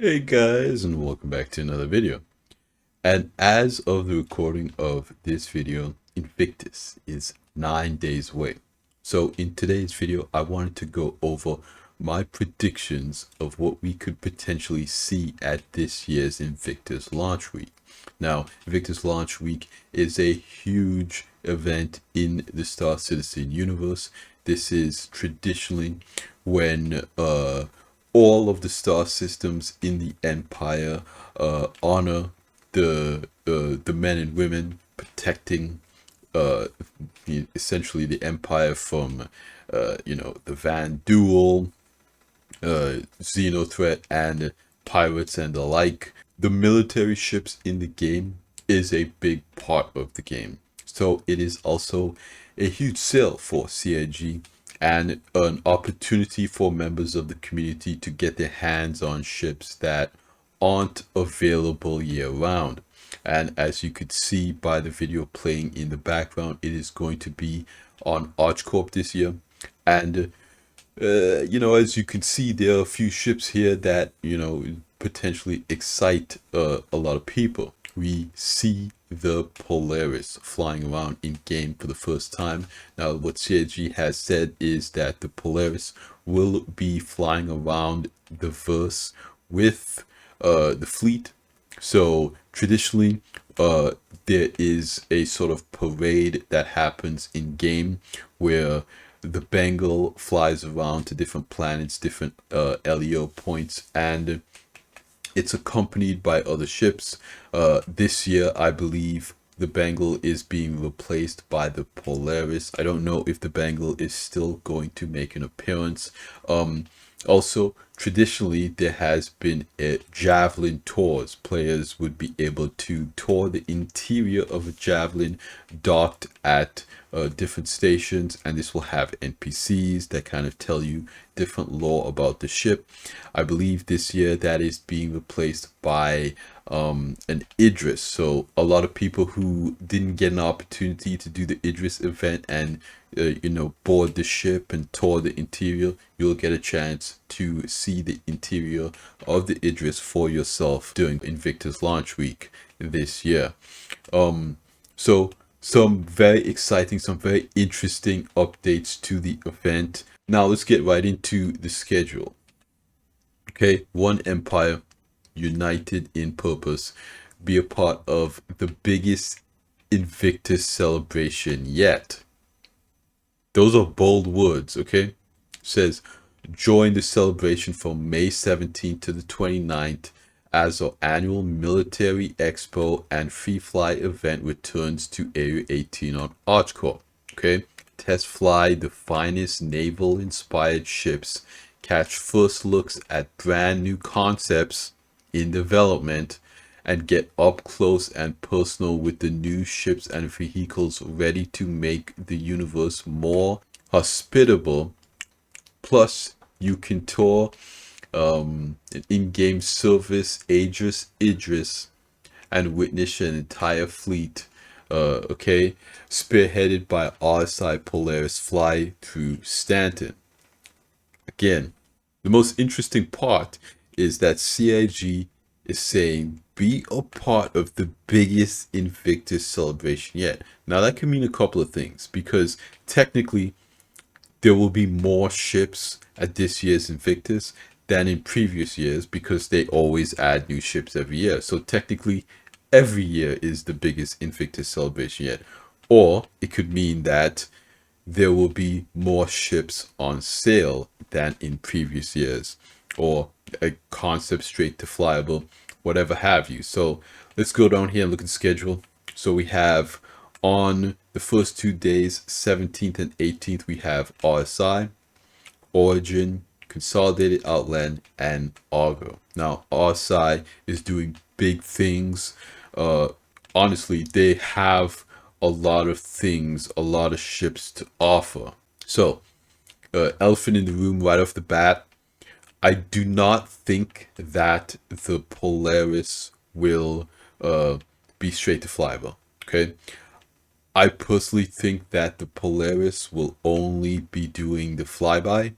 Hey guys, and welcome back to another video. And as of the recording of this video, Invictus is 9 days away. So in today's video, I wanted to go over my predictions of what we could potentially see at this year's Invictus launch week. Now, Invictus launch week is a huge event in the Star Citizen universe. This is traditionally when all of the star systems in the Empire honor the men and women protecting essentially the Empire from the Van Duel, Xenothreat, and pirates and the like. The military ships in the game is a big part of the game, so it is also a huge sale for CIG and an opportunity for members of the community to get their hands on ships that aren't available year round. And as you could see by the video playing in the background, it is going to be on ArchCorp this year. And as you can see, there are a few ships here that potentially excite a lot of people. We see the Polaris flying around in game for the first time. Now, what CIG has said is that the Polaris will be flying around the verse with the fleet. So traditionally, there is a sort of parade that happens in game where the Bengal flies around to different planets, different LEO points, and it's accompanied by other ships. This year, I believe the Bengal is being replaced by the Polaris. I don't know if the Bengal is still going to make an appearance. Also, traditionally, there has been javelin tours. Players would be able to tour the interior of a javelin docked at different stations, and this will have NPCs that kind of tell you different lore about the ship. I believe this year that is being replaced by an Idris. So a lot of people who didn't get an opportunity to do the Idris event and board the ship and tour the interior, you'll get a chance to see the interior of the Idris for yourself during Invictus launch week this year. So some very exciting, some very interesting updates to the event. Now let's get right into the schedule. Okay, one empire, united in purpose, be a part of the biggest Invictus celebration yet. Those are bold words, okay? It says, join the celebration from May 17th to the 29th as our annual military expo and free fly event returns to Area 18 on ArchCorp, okay? Test fly the finest naval-inspired ships, catch first looks at brand new concepts in development, and get up close and personal with the new ships and vehicles ready to make the universe more hospitable. Plus, you can tour an in-game service Idris and witness an entire fleet, spearheaded by RSI Polaris fly through Stanton. Again, the most interesting part is that CIG is saying be a part of the biggest Invictus celebration yet. Now that can mean a couple of things, because technically there will be more ships at this year's Invictus than in previous years, because they always add new ships every year. So technically every year is the biggest Invictus celebration yet. Or it could mean that there will be more ships on sale than in previous years, or a concept straight to flyable, whatever have you. So let's go down here and look at the schedule. So we have on the first 2 days, 17th and 18th, we have RSI, Origin, Consolidated Outland, and Argo. Now RSI is doing big things. Honestly, they have a lot of things, a lot of ships to offer. So elephant in the room right off the bat, I do not think that the Polaris will be straight to flyable. Okay, I personally think that the Polaris will only be doing the flyby.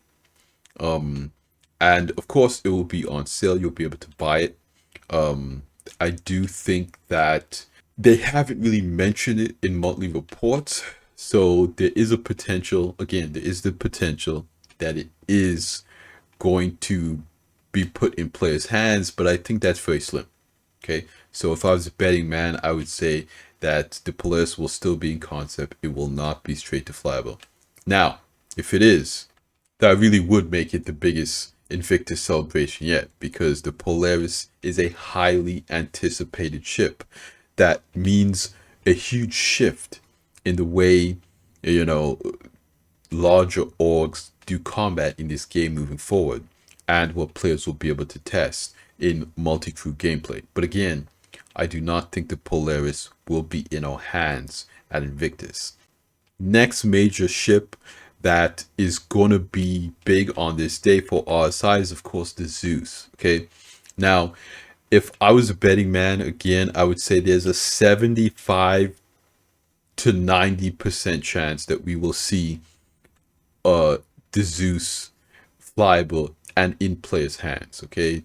And of course, it will be on sale. You'll be able to buy it. Um, I do think that they haven't really mentioned it in monthly reports. So there is a potential, again, there is the potential that it is going to be put in players' hands, but I think that's very slim. Okay. So if I was a betting man, I would say that the Polaris will still be in concept. It will not be straight to flyable. Now, if it is, that really would make it the biggest Invictus celebration yet, because the Polaris is a highly anticipated ship. That means a huge shift in the way, you know, larger orgs do combat in this game moving forward, and what players will be able to test in multi-crew gameplay. But again, I do not think the Polaris will be in our hands at Invictus. Next major ship that is going to be big on this day for RSI is, of course, the Zeus. Okay. Now, if I was a betting man, again, I would say there's a 75 to 90% chance that we will see the Zeus flyable and in players' hands. Okay.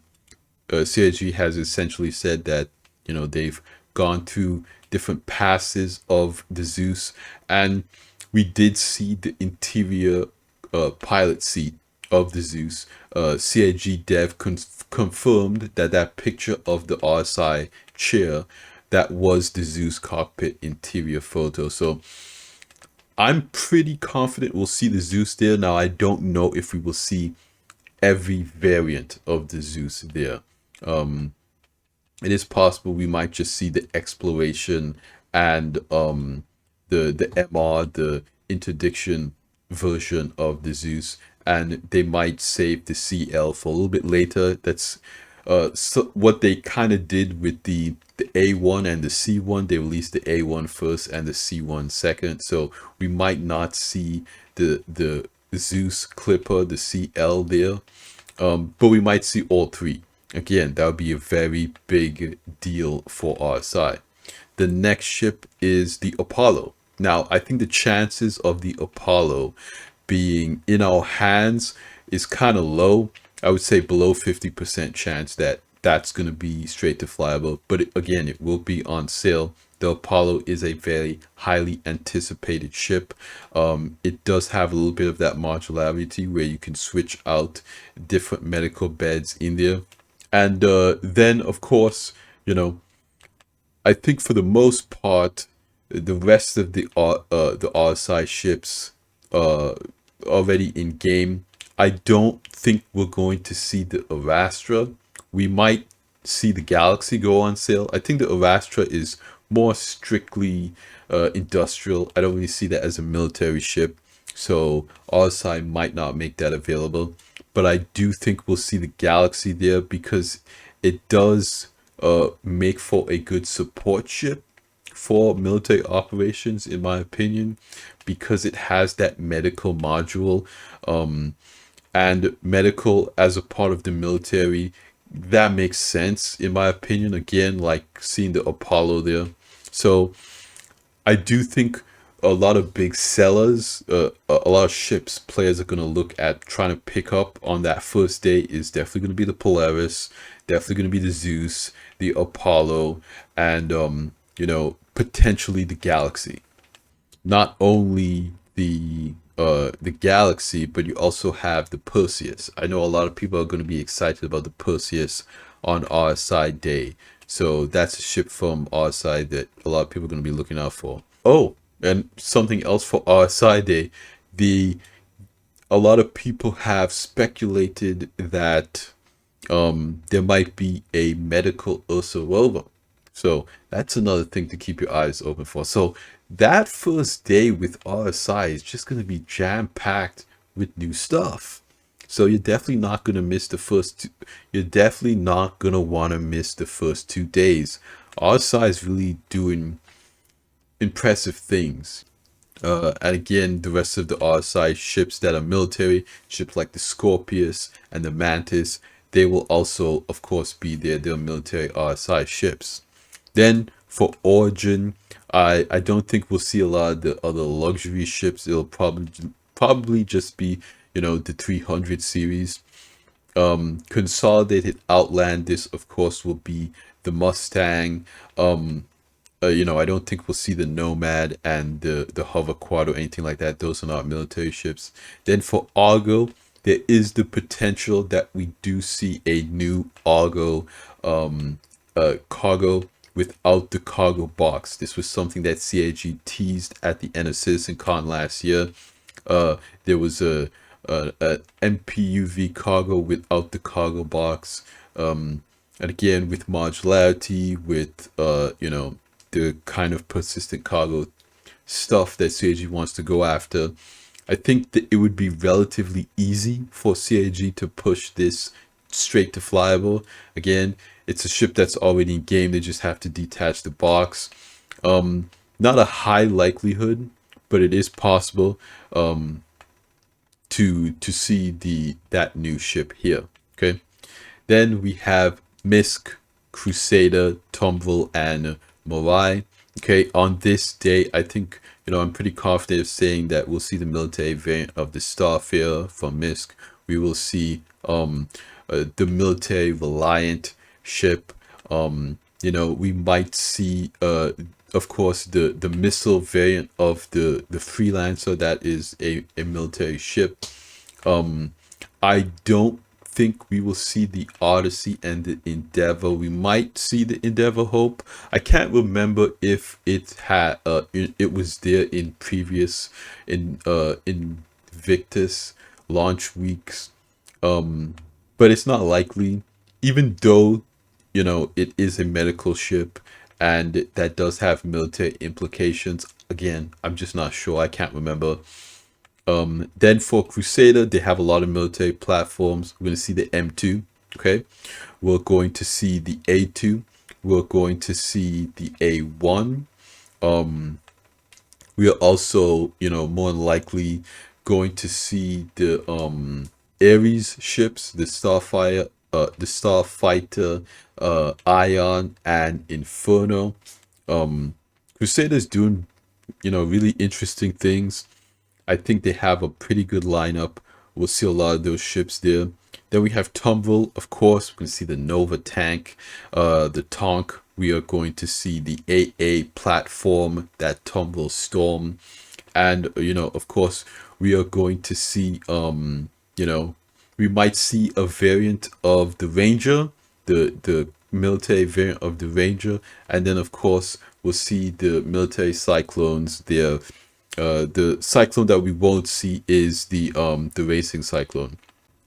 CIG has essentially said that, they've gone through different passes of the Zeus, and we did see the interior pilot seat of the Zeus. CIG dev confirmed that that picture of the RSI chair, that was the Zeus cockpit interior photo. So I'm pretty confident we'll see the Zeus there. Now, I don't know if we will see every variant of the Zeus there. It is possible we might just see the exploration and the MR, the interdiction version of the Zeus, and they might save the CL for a little bit later. That's so what they kind of did with the A1 and the C1. They released the A1 first and the C1 second, so we might not see the Zeus Clipper, the CL there, but we might see all three. Again, that would be a very big deal for RSI. The next ship is the Apollo. Now, I think the chances of the Apollo being in our hands is kind of low. I would say below 50% chance that that's going to be straight to flyable. But again, it will be on sale. The Apollo is a very highly anticipated ship. It does have a little bit of that modularity where you can switch out different medical beds in there. And then, of course, I think for the most part, the rest of the RSI ships already in game. I don't think we're going to see the Arastra. We might see the Galaxy go on sale. I think the Arastra is more strictly industrial. I don't really see that as a military ship, so RSI might not make that available. But I do think we'll see the Galaxy there, because it does make for a good support ship for military operations, in my opinion, because it has that medical module, and medical as a part of the military. That makes sense, in my opinion. Again, like seeing the Apollo there. So I do think a lot of big sellers, a lot of ships players are going to look at trying to pick up on that first day is definitely going to be the Polaris, definitely going to be the Zeus, the Apollo, and potentially the Galaxy. Not only the Galaxy, but you also have the Perseus. I know a lot of people are going to be excited about the Perseus on RSI Day. So that's a ship from RSI that a lot of people are going to be looking out for. Oh, and something else for RSI Day. A lot of people have speculated that there might be a medical Ursa rover. So that's another thing to keep your eyes open for. So that first day with RSI is just going to be jam-packed with new stuff. So you're definitely not going to miss the first you're definitely not going to want to miss the first 2 days. RSI is really doing impressive things. And again, the rest of the RSI ships that are military, ships like the Scorpius and the Mantis, they will also, of course, be there. They're military RSI ships. Then for Origin, I don't think we'll see a lot of the other luxury ships. It'll probably just be, the 300 series. Consolidated Outlanders, of course, will be the Mustang. I don't think we'll see the Nomad and the Hover Quad or anything like that. Those are not military ships. Then for Argo, there is the potential that we do see a new Argo cargo without the cargo box. This was something that CIG teased at the end of CitizenCon last year. There was a MPUV cargo without the cargo box. And again, with modularity, with the kind of persistent cargo stuff that CIG wants to go after, I think that it would be relatively easy for CIG to push this straight to flyable. Again, it's a ship that's already in game. They just have to detach the box. Not a high likelihood, but it is possible to see that new ship here. Okay. Then we have Misk, Crusader, Tumble, and Morai. Okay, on this day, I think, I'm pretty confident of saying that we'll see the military variant of the Starfarer from Misk. We will see the military Reliant ship. We might see, of course, the missile variant of the Freelancer. That is a military ship. I don't think we will see the Odyssey and the Endeavor. We might see the Endeavor Hope. I can't remember if it had it was there in previous Invictus launch weeks, but it's not likely, even though it is a medical ship and that does have military implications. Again, I'm just not sure. I can't remember. Then for Crusader, they have a lot of military platforms. We're going to see the M2. Okay, we're going to see the A2. We're going to see the A1. We are also, more than likely going to see the Ares ships, the Starfighter, Ion, and Inferno. Crusader's doing, really interesting things. I think they have a pretty good lineup. We'll see a lot of those ships there. Then we have Tumble, of course. We can see the Nova tank, the Tonk. We are going to see the AA platform, that Tumble Storm. And, of course, we are going to see, we might see a variant of the Ranger, the military variant of the Ranger. And then, of course, we'll see the military Cyclones there. The Cyclone that we won't see is the Racing Cyclone.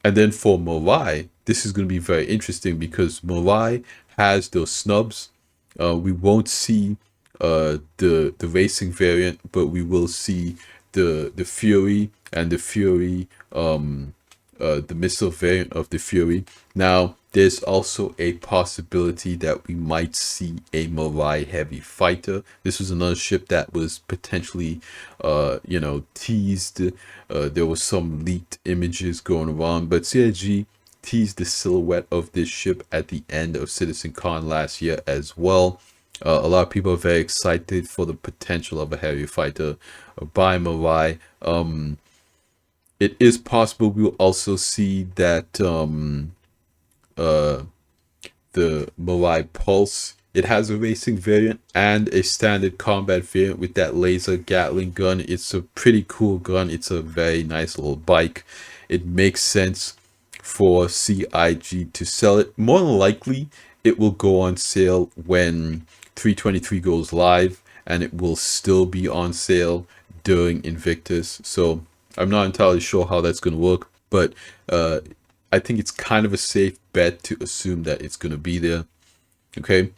And then for Morai, this is going to be very interesting because Morai has those snubs. We won't see the racing variant, but we will see the Fury and the Fury, the missile variant of the Fury. Now, there's also a possibility that we might see a Morai heavy fighter. This was another ship that was potentially, teased. There was some leaked images going around, but CIG teased the silhouette of this ship at the end of CitizenCon last year as well. A lot of people are very excited for the potential of a heavy fighter by Morai. It is possible we'll also see that the Morai Pulse. It has a racing variant and a standard combat variant with that laser Gatling gun. It's a pretty cool gun. It's a very nice little bike. It makes sense for CIG to sell it. More than likely, it will go on sale when 323 goes live, and it will still be on sale during Invictus. So I'm not entirely sure how that's going to work, but I think it's kind of a safe bet to assume that it's going to be there. Okay.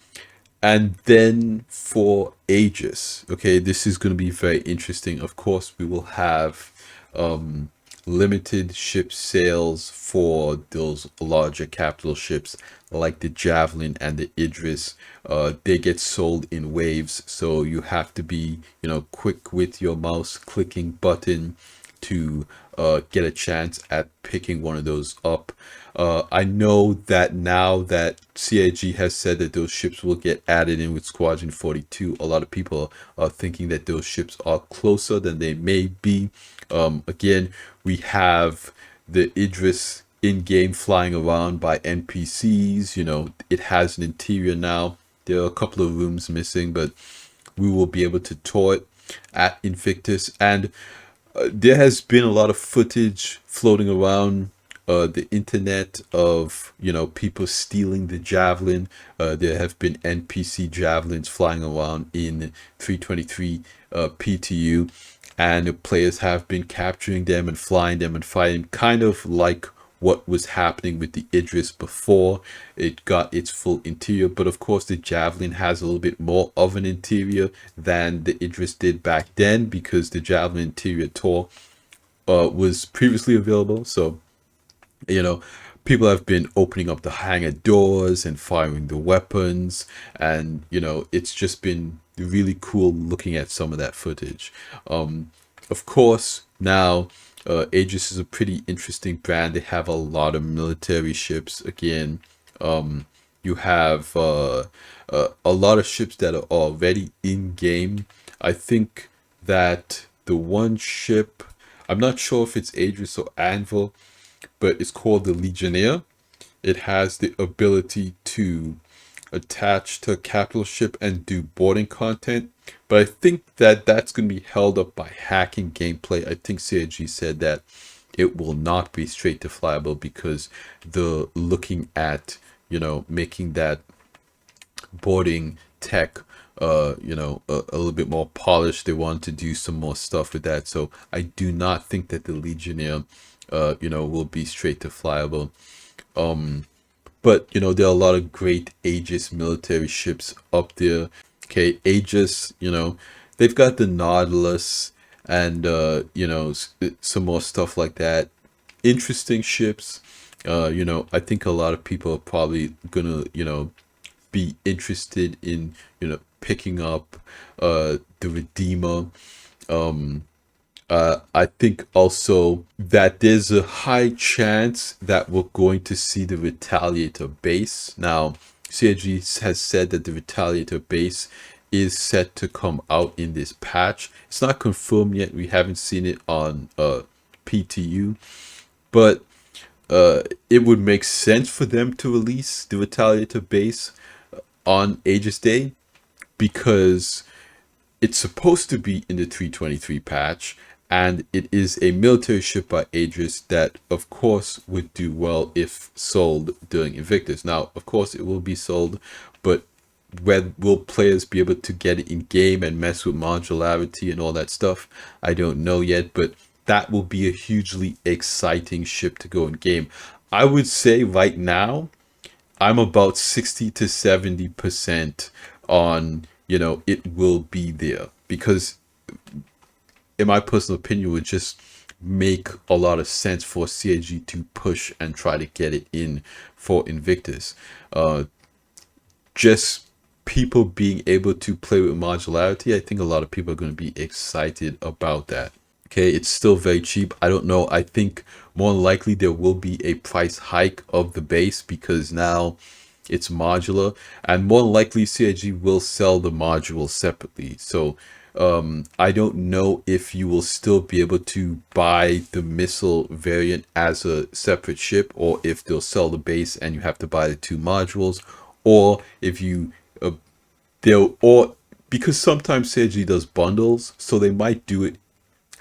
And then for Aegis, okay, this is going to be very interesting. Of course, we will have limited ship sales for those larger capital ships like the Javelin and the Idris. They get sold in waves, so you have to be, quick with your mouse clicking button to get a chance at picking one of those up. I know that now that CIG has said that those ships will get added in with Squadron 42, a lot of people are thinking that those ships are closer than they may be. Again, we have the Idris in-game flying around by NPCs. You know, it has an interior now. There are a couple of rooms missing, but we will be able to tour it at Invictus. And there has been a lot of footage floating around the internet of, you know, people stealing the javelin. There have been NPC javelins flying around in 323 PTU, and the players have been capturing them and flying them and fighting, kind of like what was happening with the Idris before it got its full interior. But of course, the javelin has a little bit more of an interior than the Idris did back then, because the javelin interior tour was previously available. So, you know, people have been opening up the hangar doors and firing the weapons, and you know, it's just been really cool looking at some of that footage. Of course, now Aegis is a pretty interesting brand. They have a lot of military ships. Again, you have a lot of ships that are already in game. I think that the one ship, I'm not sure if it's Aegis or Anvil, but it's called the Legionnaire. It has the ability to attach to a capital ship and do boarding content. But I think that that's going to be held up by hacking gameplay. I think CIG said that it will not be straight to flyable, because the looking at, you know, making that boarding tech you know, a little bit more polished. They want to do some more stuff with that. So I do not think that the Legionnaire you know, will be straight to flyable. But you know, there are a lot of great Aegis military ships up there. Okay, Aegis, you know, they've got the Nautilus and you know, some more stuff like that. Interesting ships. You know, I think a lot of people are probably gonna, you know, be interested in, you know, picking up the Redeemer. I think also that there's a high chance that we're going to see the Retaliator base. Now, CIG has said that the Retaliator base is set to come out in this patch. It's not confirmed yet. We haven't seen it on PTU, but it would make sense for them to release the Retaliator base on Aegis Day, because it's supposed to be in the 323 patch, and it is a military ship by Aegis that, of course, would do well if sold during Invictus. Now, of course, it will be sold, but when will players be able to get it in game and mess with modularity and all that stuff? I don't know yet, but that will be a hugely exciting ship to go in game. I would say right now, I'm about 60 to 70% on, you know, it will be there, because in my personal opinion, it would just make a lot of sense for CIG to push and try to get it in for Invictus. Just people being able to play with modularity, I think a lot of people are going to be excited about that. Okay, it's still very cheap. I don't know. I think more than likely there will be a price hike of the base, because now it's modular, and more than likely CIG will sell the module separately. So I don't know if you will still be able to buy the missile variant as a separate ship, or if they'll sell the base and you have to buy the two modules, or if you because sometimes CIG does bundles, so they might do it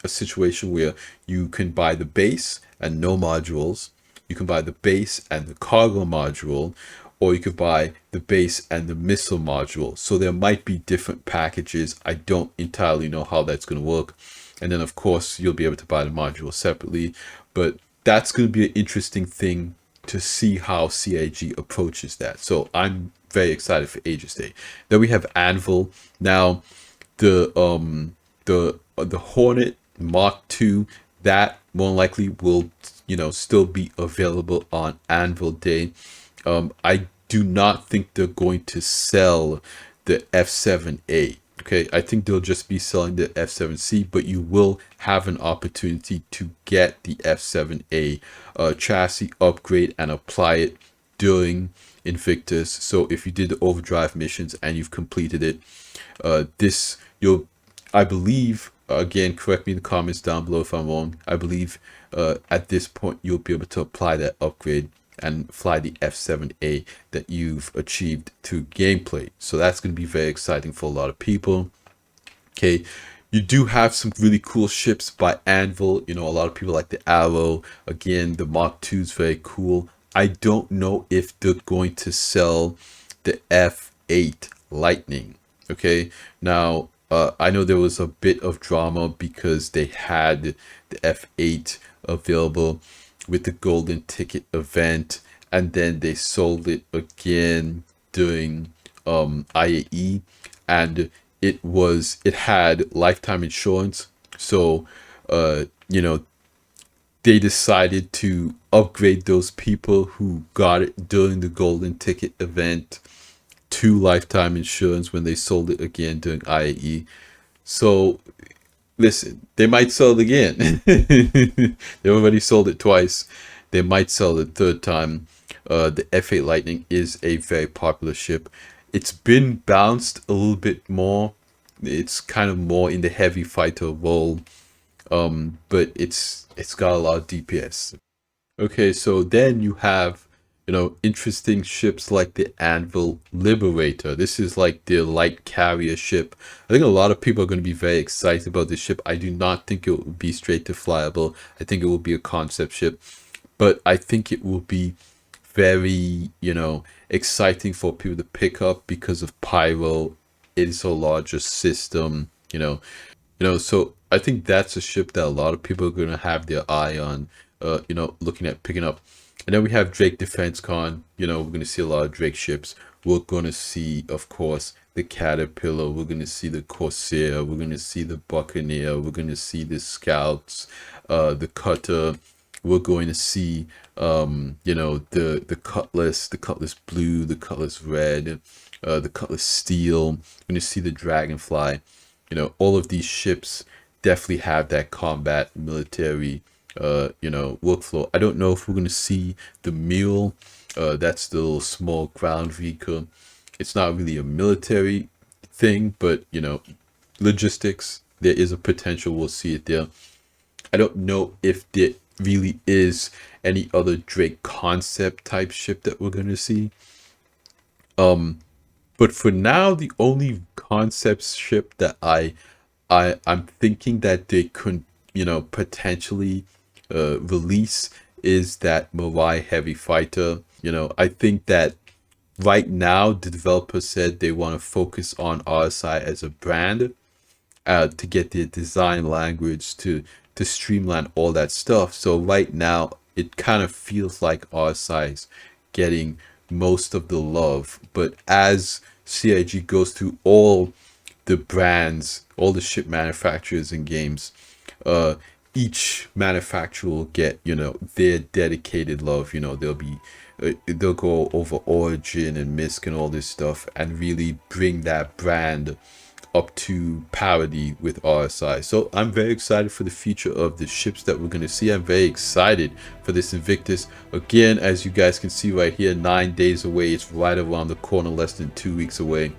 a situation where you can buy the base and no modules, you can buy the base and the cargo module, or you could buy the base and the missile module. So there might be different packages. I don't entirely know how that's going to work. And then of course you'll be able to buy the module separately, but that's going to be an interesting thing to see how CIG approaches that. So I'm very excited for Aegis Day. Then we have Anvil. Now the Hornet Mark II, that more likely will, you know, still be available on Anvil Day. I do not think they're going to sell the F7A. Okay, I think they'll just be selling the F7C, but you will have an opportunity to get the F7A chassis upgrade and apply it during Invictus. So if you did the overdrive missions and you've completed it, I believe again, correct me in the comments down below if I'm wrong. I believe at this point you'll be able to apply that upgrade and fly the F7A that you've achieved through gameplay. So that's going to be very exciting for a lot of people. Okay, you do have some really cool ships by Anvil. You know, a lot of people like the Arrow. Again, the Mark II is very cool. I don't know if they're going to sell the F8 Lightning. Okay, now I know there was a bit of drama because they had the F8 available with the golden ticket event, and then they sold it again during IAE, and it had lifetime insurance. So you know, they decided to upgrade those people who got it during the golden ticket event to lifetime insurance when they sold it again during IAE. So listen, they might sell it again. They already sold it twice. They might sell it a third time. The F8 Lightning is a very popular ship. It's been bounced a little bit more. It's kind of more in the heavy fighter role, but it's got a lot of DPS. Okay, so then you have, you know, interesting ships like the Anvil Liberator. This is like the light carrier ship. I think a lot of people are going to be very excited about this ship. I do not think it will be straight to flyable. I think it will be a concept ship, but I think it will be very, you know, exciting for people to pick up because of Pyro. It is a larger system, so I think that's a ship that a lot of people are going to have their eye on, looking at picking up. And then we have Drake Defense Con. You know, we're going to see a lot of Drake ships. We're going to see, of course, the Caterpillar. We're going to see the Corsair. We're going to see the Buccaneer. We're going to see the Scouts, the Cutter. We're going to see, the Cutlass Blue, the Cutlass Red, the Cutlass Steel. We're going to see the Dragonfly. You know, all of these ships definitely have that combat military, workflow. I don't know if we're going to see the Mule. That's the little small ground vehicle. It's not really a military thing, but, you know, logistics, there is a potential we'll see it there. I don't know if there really is any other Drake concept type ship that we're going to see. But for now, the only concept ship that I'm thinking that they could, potentially release is that Mirai Heavy Fighter. You know, I think that right now the developer said they want to focus on RSI as a brand, to get their design language to streamline all that stuff. So right now it kind of feels like RSI is getting most of the love, but as CIG goes through all the brands, all the ship manufacturers in games, each manufacturer will get, their dedicated love. They'll go over Origin and Misk and all this stuff and really bring that brand up to parity with RSI. So I'm very excited for the future of the ships that we're going to see. I'm very excited for this Invictus. Again, as you guys can see right here, 9 days away. It's right around the corner, less than 2 weeks away.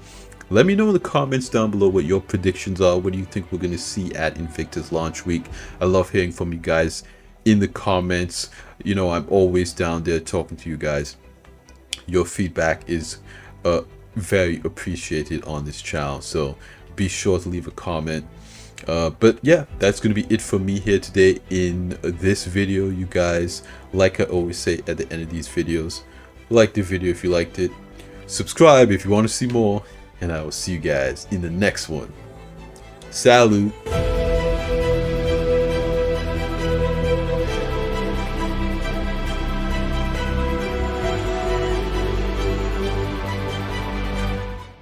Let me know in the comments down below what your predictions are. What do you think we're going to see at Invictus launch week? I love hearing from you guys in the comments. I'm always down there talking to you guys. Your feedback is very appreciated on this channel, so be sure to leave a comment. But yeah, that's going to be it for me here today in this video. You guys, like I always say at the end of these videos, like the video if you liked it, subscribe if you want to see more, and I will see you guys in the next one. Salute.